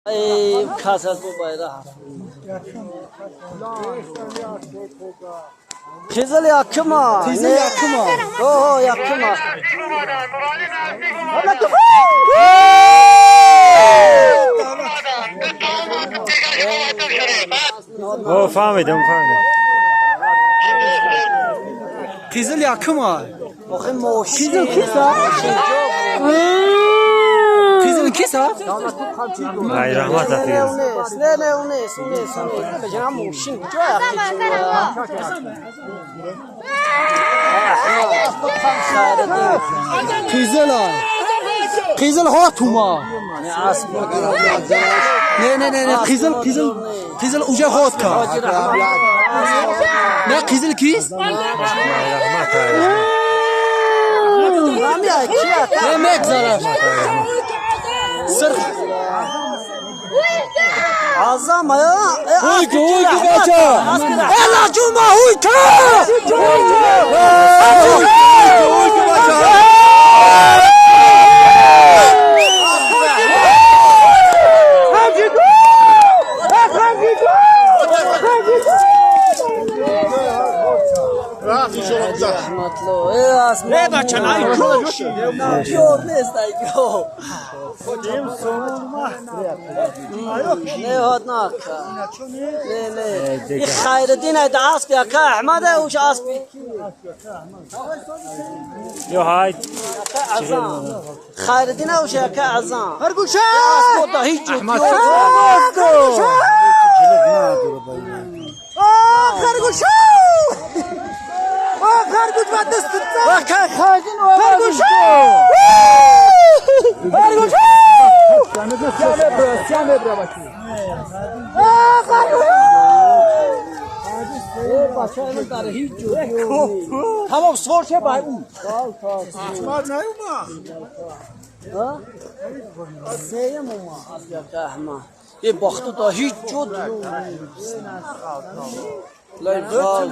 ای کاسه تو باید خیزل یکما خیزل یکما اوه یکما اوه فهمیدم خیزل یکما آخه موشی خیزل کیسا خیزل کیسا ای رحمت افیز نه اونیست بجنم موشین جا خیزل ها توما نه خیزل اوجه هات کا نه خیزل کیست نه مگذارم سر عظام يا هوي باشا يلا جمعة هوي Ne bacana نه هاتناك نه خير الدين دعاس يا كاحمد وش عاصبي يو هاي خير الدين وش يا كعزان Arguşa! اسمه هيك Arguşa! Arguç var destutta. خاجن Arguşa! Arguşa! Siame bra bak. Tamam sor şey bay. Asmar ne ma? ها سيم وما يا كاحمد ये बख्त तो ही चोद لا يخاف